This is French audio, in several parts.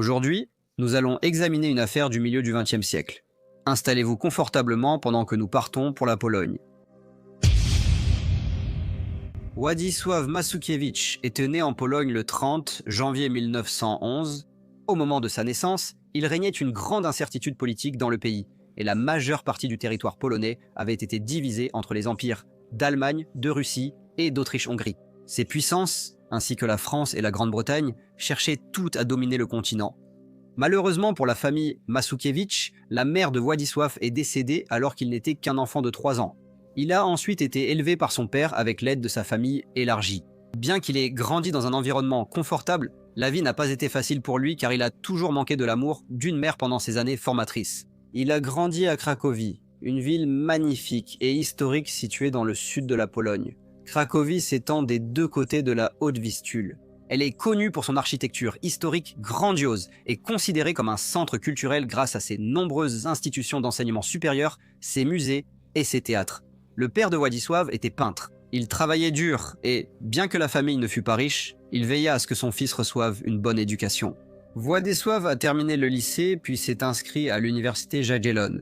Aujourd'hui, nous allons examiner une affaire du milieu du XXe siècle. Installez-vous confortablement pendant que nous partons pour la Pologne. Władysław Masukiewicz était né en Pologne le 30 janvier 1911. Au moment de sa naissance, il régnait une grande incertitude politique dans le pays, et la majeure partie du territoire polonais avait été divisée entre les empires d'Allemagne, de Russie et d'Autriche-Hongrie. Ces puissances, ainsi que la France et la Grande-Bretagne, cherchaient toutes à dominer le continent. Malheureusement pour la famille Masukiewicz, la mère de Władysław est décédée alors qu'il n'était qu'un enfant de 3 ans. Il a ensuite été élevé par son père avec l'aide de sa famille élargie. Bien qu'il ait grandi dans un environnement confortable, la vie n'a pas été facile pour lui car il a toujours manqué de l'amour d'une mère pendant ses années formatrices. Il a grandi à Cracovie, une ville magnifique et historique située dans le sud de la Pologne. Cracovie s'étend des deux côtés de la Haute-Vistule. Elle est connue pour son architecture historique grandiose et considérée comme un centre culturel grâce à ses nombreuses institutions d'enseignement supérieur, ses musées et ses théâtres. Le père de Władysław était peintre. Il travaillait dur et, bien que la famille ne fût pas riche, il veilla à ce que son fils reçoive une bonne éducation. Władysław a terminé le lycée puis s'est inscrit à l'université Jagiellon.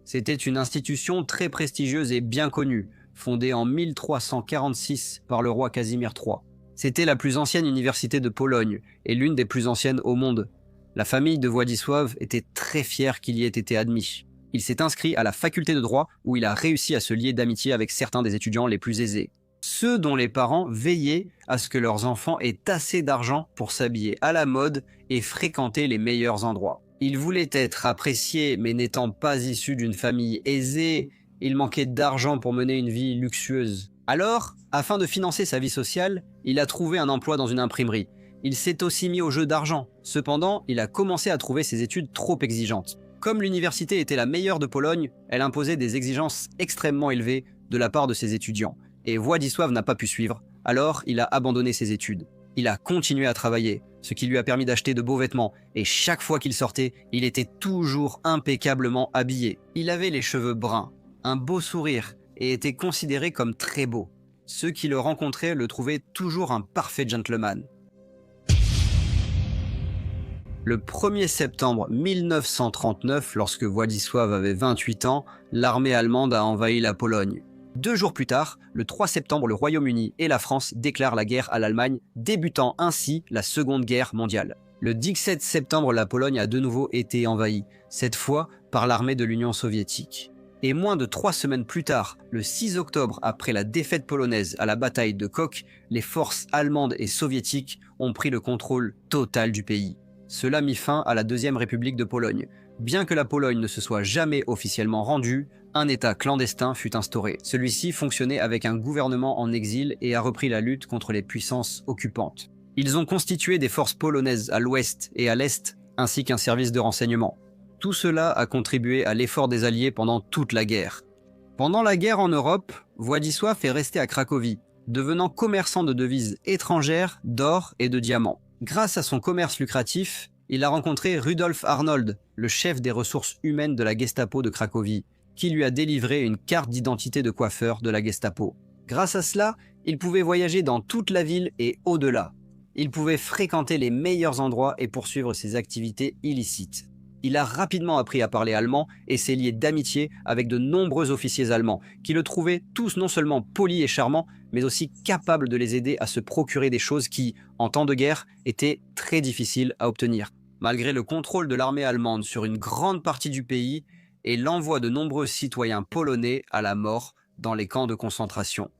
C'était une institution très prestigieuse et bien connue, fondée en 1346 par le roi Casimir III. C'était la plus ancienne université de Pologne et l'une des plus anciennes au monde. La famille de Władysław était très fière qu'il y ait été admis. Il s'est inscrit à la faculté de droit où il a réussi à se lier d'amitié avec certains des étudiants les plus aisés. Ceux dont les parents veillaient à ce que leurs enfants aient assez d'argent pour s'habiller à la mode et fréquenter les meilleurs endroits. Il voulait être apprécié, mais n'étant pas issu d'une famille aisée, il manquait d'argent pour mener une vie luxueuse. Alors, afin de financer sa vie sociale, il a trouvé un emploi dans une imprimerie. Il s'est aussi mis au jeu d'argent. Cependant, il a commencé à trouver ses études trop exigeantes. Comme l'université était la meilleure de Pologne, elle imposait des exigences extrêmement élevées de la part de ses étudiants. Et Władysław n'a pas pu suivre, alors il a abandonné ses études. Il a continué à travailler, ce qui lui a permis d'acheter de beaux vêtements, et chaque fois qu'il sortait, il était toujours impeccablement habillé. Il avait les cheveux bruns, un beau sourire, et était considéré comme très beau. Ceux qui le rencontraient le trouvaient toujours un parfait gentleman. Le 1er septembre 1939, lorsque Władysław avait 28 ans, l'armée allemande a envahi la Pologne. 2 jours plus tard, le 3 septembre, le Royaume-Uni et la France déclarent la guerre à l'Allemagne, débutant ainsi la Seconde Guerre mondiale. Le 17 septembre, la Pologne a de nouveau été envahie, cette fois par l'armée de l'Union soviétique. Et moins de 3 semaines plus tard, le 6 octobre, après la défaite polonaise à la bataille de Kock, les forces allemandes et soviétiques ont pris le contrôle total du pays. Cela mit fin à la Deuxième République de Pologne. Bien que la Pologne ne se soit jamais officiellement rendue, un État clandestin fut instauré. Celui-ci fonctionnait avec un gouvernement en exil et a repris la lutte contre les puissances occupantes. Ils ont constitué des forces polonaises à l'ouest et à l'est, ainsi qu'un service de renseignement. Tout cela a contribué à l'effort des Alliés pendant toute la guerre. Pendant la guerre en Europe, Władysław est resté à Cracovie, devenant commerçant de devises étrangères, d'or et de diamants. Grâce à son commerce lucratif, il a rencontré Rudolf Arnold, le chef des ressources humaines de la Gestapo de Cracovie, qui lui a délivré une carte d'identité de coiffeur de la Gestapo. Grâce à cela, il pouvait voyager dans toute la ville et au-delà. Il pouvait fréquenter les meilleurs endroits et poursuivre ses activités illicites. Il a rapidement appris à parler allemand et s'est lié d'amitié avec de nombreux officiers allemands, qui le trouvaient tous non seulement polis et charmants, mais aussi capables de les aider à se procurer des choses qui, en temps de guerre, étaient très difficiles à obtenir. Malgré le contrôle de l'armée allemande sur une grande partie du pays et l'envoi de nombreux citoyens polonais à la mort dans les camps de concentration,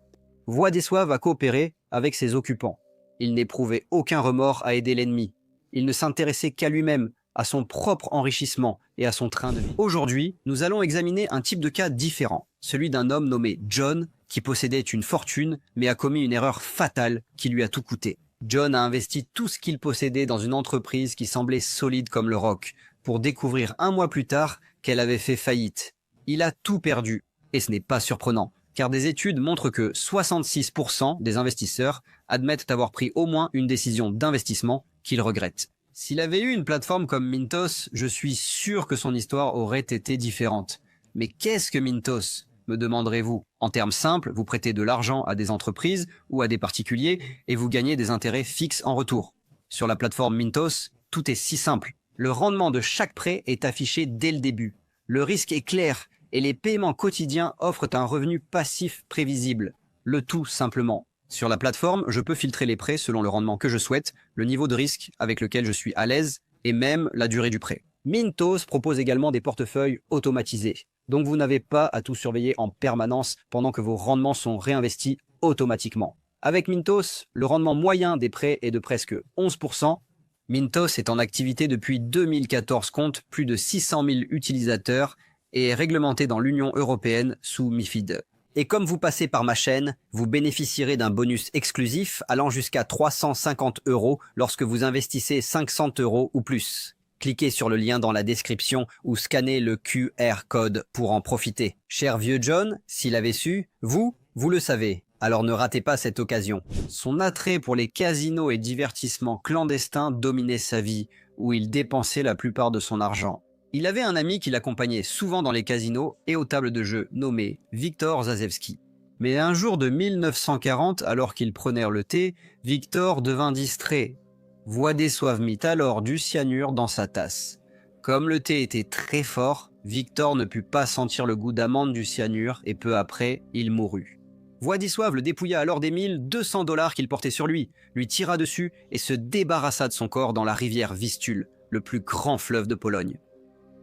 Władysław a coopéré avec ses occupants. Il n'éprouvait aucun remords à aider l'ennemi. Il ne s'intéressait qu'à lui-même, à son propre enrichissement et à son train de vie. Aujourd'hui, nous allons examiner un type de cas différent, celui d'un homme nommé John qui possédait une fortune mais a commis une erreur fatale qui lui a tout coûté. John a investi tout ce qu'il possédait dans une entreprise qui semblait solide comme le roc, pour découvrir 1 mois plus tard qu'elle avait fait faillite. Il a tout perdu, et ce n'est pas surprenant, car des études montrent que 66% des investisseurs admettent avoir pris au moins une décision d'investissement qu'ils regrettent. S'il avait eu une plateforme comme Mintos, je suis sûr que son histoire aurait été différente. Mais qu'est-ce que Mintos, me demanderez-vous? En termes simples, vous prêtez de l'argent à des entreprises ou à des particuliers et vous gagnez des intérêts fixes en retour. Sur la plateforme Mintos, tout est si simple. Le rendement de chaque prêt est affiché dès le début. Le risque est clair et les paiements quotidiens offrent un revenu passif prévisible. Le tout simplement. Sur la plateforme, je peux filtrer les prêts selon le rendement que je souhaite, le niveau de risque avec lequel je suis à l'aise et même la durée du prêt. Mintos propose également des portefeuilles automatisés. Donc vous n'avez pas à tout surveiller en permanence pendant que vos rendements sont réinvestis automatiquement. Avec Mintos, le rendement moyen des prêts est de presque 11%. Mintos est en activité depuis 2014, compte plus de 600 000 utilisateurs et est réglementé dans l'Union européenne sous MiFID. Et comme vous passez par ma chaîne, vous bénéficierez d'un bonus exclusif allant jusqu'à 350 € lorsque vous investissez 500 € ou plus. Cliquez sur le lien dans la description ou scannez le QR code pour en profiter. Cher vieux John, s'il avait su, vous le savez. Alors ne ratez pas cette occasion. Son attrait pour les casinos et divertissements clandestins dominait sa vie, où il dépensait la plupart de son argent. Il avait un ami qui l'accompagnait souvent dans les casinos et aux tables de jeu, nommé Viktor Zazewski. Mais un jour de 1940, alors qu'ils prenèrent le thé, Viktor devint distrait. Władysław mit alors du cyanure dans sa tasse. Comme le thé était très fort, Viktor ne put pas sentir le goût d'amande du cyanure et peu après, il mourut. Władysław le dépouilla alors des 1200 $ qu'il portait sur lui tira dessus et se débarrassa de son corps dans la rivière Vistule, le plus grand fleuve de Pologne.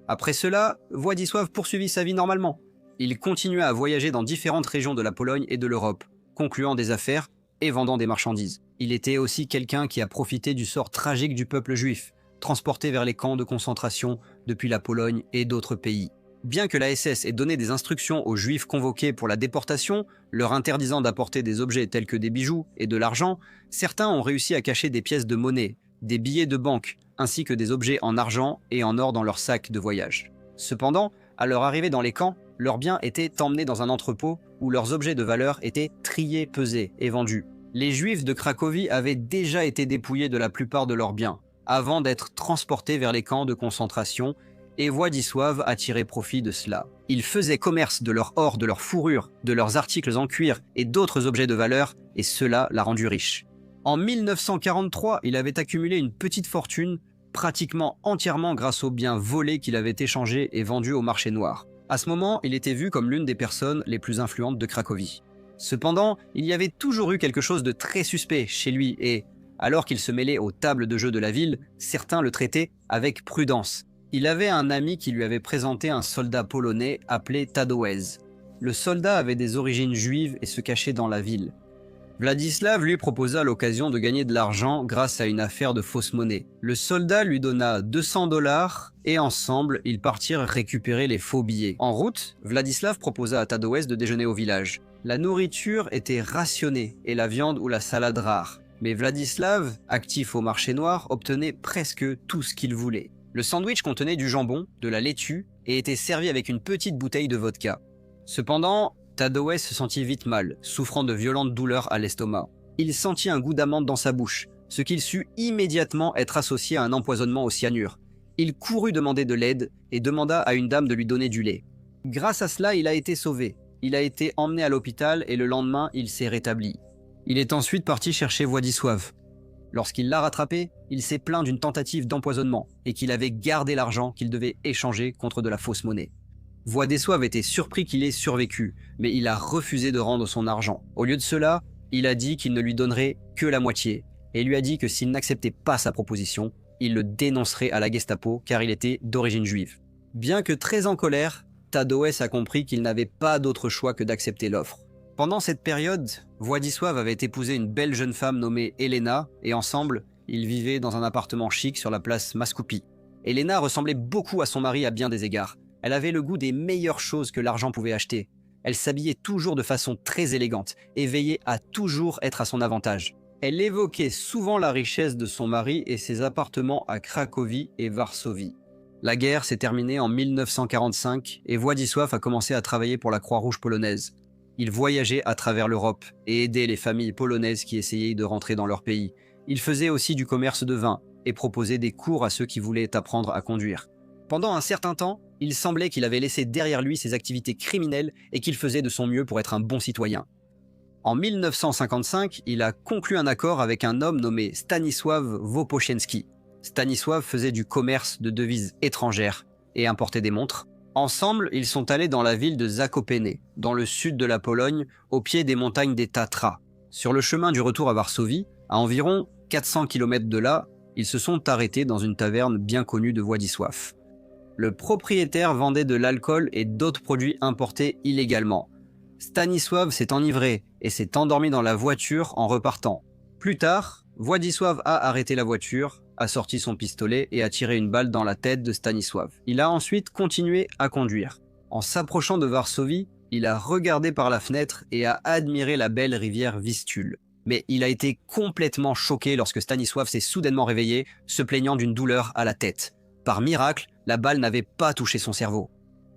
Après cela, Władysław poursuivit sa vie normalement. Il continua à voyager dans différentes régions de la Pologne et de l'Europe, concluant des affaires et vendant des marchandises. Il était aussi quelqu'un qui a profité du sort tragique du peuple juif, transporté vers les camps de concentration depuis la Pologne et d'autres pays. Bien que la SS ait donné des instructions aux Juifs convoqués pour la déportation, leur interdisant d'apporter des objets tels que des bijoux et de l'argent, certains ont réussi à cacher des pièces de monnaie, des billets de banque, ainsi que des objets en argent et en or dans leurs sacs de voyage. Cependant, à leur arrivée dans les camps, leurs biens étaient emmenés dans un entrepôt où leurs objets de valeur étaient triés, pesés et vendus. Les Juifs de Cracovie avaient déjà été dépouillés de la plupart de leurs biens, avant d'être transportés vers les camps de concentration, et Władysław a tiré profit de cela. Ils faisaient commerce de leur or, de leur fourrure, de leurs articles en cuir et d'autres objets de valeur, et cela l'a rendu riche. En 1943, il avait accumulé une petite fortune, pratiquement entièrement grâce aux biens volés qu'il avait échangés et vendus au marché noir. À ce moment, il était vu comme l'une des personnes les plus influentes de Cracovie. Cependant, il y avait toujours eu quelque chose de très suspect chez lui et, alors qu'il se mêlait aux tables de jeu de la ville, certains le traitaient avec prudence. Il avait un ami qui lui avait présenté un soldat polonais appelé Tadeusz. Le soldat avait des origines juives et se cachait dans la ville. Władysław lui proposa l'occasion de gagner de l'argent grâce à une affaire de fausse monnaie. Le soldat lui donna 200 $ et ensemble, ils partirent récupérer les faux billets. En route, Władysław proposa à Tadeusz de déjeuner au village. La nourriture était rationnée et la viande ou la salade rare. Mais Władysław, actif au marché noir, obtenait presque tout ce qu'il voulait. Le sandwich contenait du jambon, de la laitue et était servi avec une petite bouteille de vodka. Cependant, Tadeusz se sentit vite mal, souffrant de violentes douleurs à l'estomac. Il sentit un goût d'amande dans sa bouche, ce qu'il sut immédiatement être associé à un empoisonnement au cyanure. Il courut demander de l'aide et demanda à une dame de lui donner du lait. Grâce à cela, il a été sauvé. Il a été emmené à l'hôpital et le lendemain, il s'est rétabli. Il est ensuite parti chercher Władysław. Lorsqu'il l'a rattrapé, il s'est plaint d'une tentative d'empoisonnement et qu'il avait gardé l'argent qu'il devait échanger contre de la fausse monnaie. Władysław était surpris qu'il ait survécu, mais il a refusé de rendre son argent. Au lieu de cela, il a dit qu'il ne lui donnerait que la moitié et lui a dit que s'il n'acceptait pas sa proposition, il le dénoncerait à la Gestapo car il était d'origine juive. Bien que très en colère, Tadeusz a compris qu'il n'avait pas d'autre choix que d'accepter l'offre. Pendant cette période, Władysław avait épousé une belle jeune femme nommée Elena et ensemble, ils vivaient dans un appartement chic sur la place Maskupi. Elena ressemblait beaucoup à son mari à bien des égards. Elle avait le goût des meilleures choses que l'argent pouvait acheter. Elle s'habillait toujours de façon très élégante et veillait à toujours être à son avantage. Elle évoquait souvent la richesse de son mari et ses appartements à Cracovie et Varsovie. La guerre s'est terminée en 1945 et Władysław a commencé à travailler pour la Croix-Rouge polonaise. Il voyageait à travers l'Europe et aidait les familles polonaises qui essayaient de rentrer dans leur pays. Il faisait aussi du commerce de vin et proposait des cours à ceux qui voulaient apprendre à conduire. Pendant un certain temps, il semblait qu'il avait laissé derrière lui ses activités criminelles et qu'il faisait de son mieux pour être un bon citoyen. En 1955, il a conclu un accord avec un homme nommé Stanisław Woposzewski. Stanisław faisait du commerce de devises étrangères et importait des montres. Ensemble, ils sont allés dans la ville de Zakopane, dans le sud de la Pologne, au pied des montagnes des Tatras. Sur le chemin du retour à Varsovie, à environ 400 km de là, ils se sont arrêtés dans une taverne bien connue de Władysław. Le propriétaire vendait de l'alcool et d'autres produits importés illégalement. Stanisław s'est enivré et s'est endormi dans la voiture en repartant. Plus tard, Władysław a arrêté la voiture, a sorti son pistolet et a tiré une balle dans la tête de Stanisław. Il a ensuite continué à conduire. En s'approchant de Varsovie, il a regardé par la fenêtre et a admiré la belle rivière Vistule. Mais il a été complètement choqué lorsque Stanisław s'est soudainement réveillé, se plaignant d'une douleur à la tête. Par miracle, la balle n'avait pas touché son cerveau.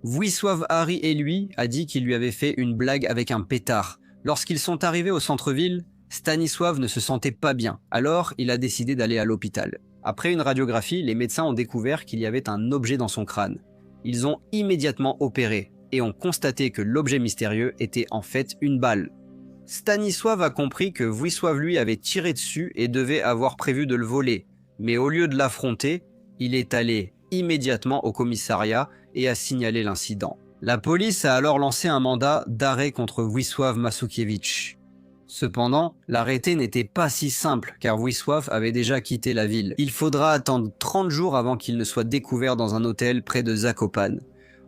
Władysław Hari et lui a dit qu'il lui avait fait une blague avec un pétard. Lorsqu'ils sont arrivés au centre-ville, Stanisław ne se sentait pas bien, alors il a décidé d'aller à l'hôpital. Après une radiographie, les médecins ont découvert qu'il y avait un objet dans son crâne. Ils ont immédiatement opéré et ont constaté que l'objet mystérieux était en fait une balle. Stanisław a compris que Władysław lui avait tiré dessus et devait avoir prévu de le voler, mais au lieu de l'affronter, il est allé immédiatement au commissariat et a signalé l'incident. La police a alors lancé un mandat d'arrêt contre Władysław Masukiewicz. Cependant, l'arrêté n'était pas si simple car Władysław avait déjà quitté la ville. Il faudra attendre 30 jours avant qu'il ne soit découvert dans un hôtel près de Zakopane.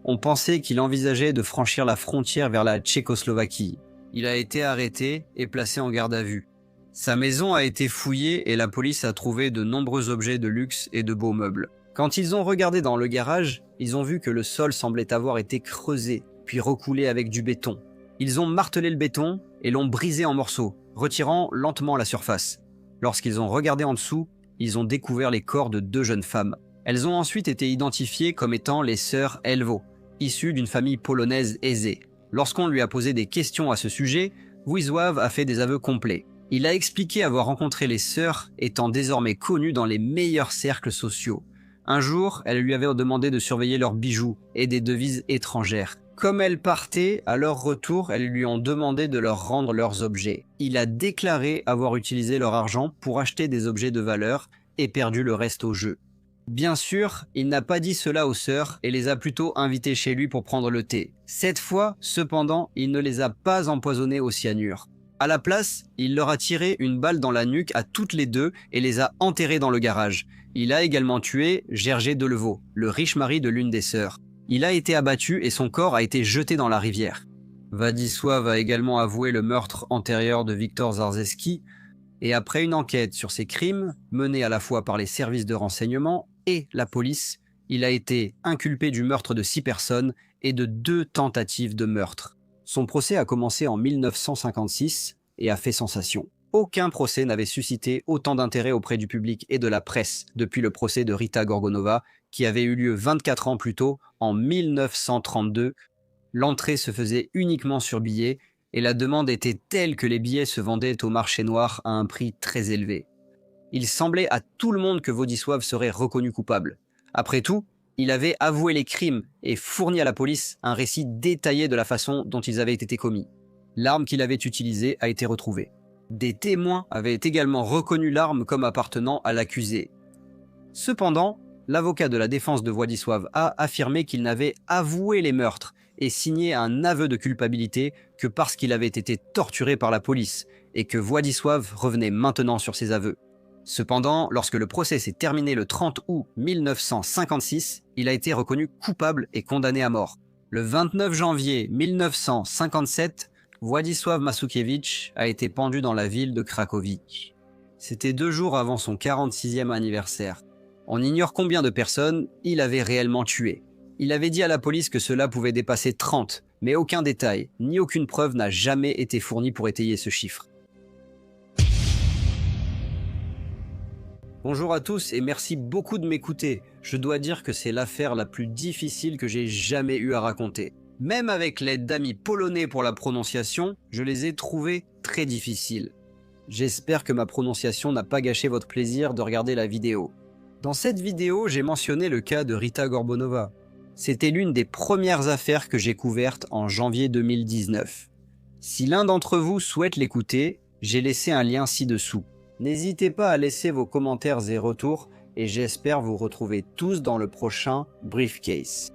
On pensait qu'il envisageait de franchir la frontière vers la Tchécoslovaquie. Il a été arrêté et placé en garde à vue. Sa maison a été fouillée et la police a trouvé de nombreux objets de luxe et de beaux meubles. Quand ils ont regardé dans le garage, ils ont vu que le sol semblait avoir été creusé, puis recoulé avec du béton. Ils ont martelé le béton et l'ont brisé en morceaux, retirant lentement la surface. Lorsqu'ils ont regardé en dessous, ils ont découvert les corps de 2 jeunes femmes. Elles ont ensuite été identifiées comme étant les sœurs Elwo, issues d'une famille polonaise aisée. Lorsqu'on lui a posé des questions à ce sujet, Władysław a fait des aveux complets. Il a expliqué avoir rencontré les sœurs étant désormais connues dans les meilleurs cercles sociaux. Un jour, elle lui avait demandé de surveiller leurs bijoux et des devises étrangères. Comme elles partaient, à leur retour, elles lui ont demandé de leur rendre leurs objets. Il a déclaré avoir utilisé leur argent pour acheter des objets de valeur et perdu le reste au jeu. Bien sûr, il n'a pas dit cela aux sœurs et les a plutôt invitées chez lui pour prendre le thé. Cette fois, cependant, il ne les a pas empoisonnées au cyanure. À la place, il leur a tiré une balle dans la nuque à toutes les deux et les a enterrées dans le garage. Il a également tué Jerzy Delevo, le riche mari de l'une des sœurs. Il a été abattu et son corps a été jeté dans la rivière. Władysław a également avoué le meurtre antérieur de Wiktor Zarzewski et après une enquête sur ces crimes, menée à la fois par les services de renseignement et la police, il a été inculpé du meurtre de 6 personnes et de 2 tentatives de meurtre. Son procès a commencé en 1956 et a fait sensation. Aucun procès n'avait suscité autant d'intérêt auprès du public et de la presse depuis le procès de Rita Gorgonova qui avait eu lieu 24 ans plus tôt, en 1932. L'entrée se faisait uniquement sur billets et la demande était telle que les billets se vendaient au marché noir à un prix très élevé. Il semblait à tout le monde que Władysław serait reconnu coupable. Après tout, il avait avoué les crimes et fourni à la police un récit détaillé de la façon dont ils avaient été commis. L'arme qu'il avait utilisée a été retrouvée. Des témoins avaient également reconnu l'arme comme appartenant à l'accusé. Cependant, l'avocat de la défense de Władysław a affirmé qu'il n'avait avoué les meurtres et signé un aveu de culpabilité que parce qu'il avait été torturé par la police et que Władysław revenait maintenant sur ses aveux. Cependant, lorsque le procès s'est terminé le 30 août 1956, il a été reconnu coupable et condamné à mort. Le 29 janvier 1957, Władysław Masukiewicz a été pendu dans la ville de Cracovie. C'était 2 jours avant son 46e anniversaire. On ignore combien de personnes il avait réellement tué. Il avait dit à la police que cela pouvait dépasser 30, mais aucun détail, ni aucune preuve n'a jamais été fourni pour étayer ce chiffre. Bonjour à tous et merci beaucoup de m'écouter. Je dois dire que c'est l'affaire la plus difficile que j'ai jamais eu à raconter. Même avec l'aide d'amis polonais pour la prononciation, je les ai trouvés très difficiles. J'espère que ma prononciation n'a pas gâché votre plaisir de regarder la vidéo. Dans cette vidéo, j'ai mentionné le cas de Rita Gorgonova. C'était l'une des premières affaires que j'ai couvertes en janvier 2019. Si l'un d'entre vous souhaite l'écouter, j'ai laissé un lien ci-dessous. N'hésitez pas à laisser vos commentaires et retours, et j'espère vous retrouver tous dans le prochain Briefcase.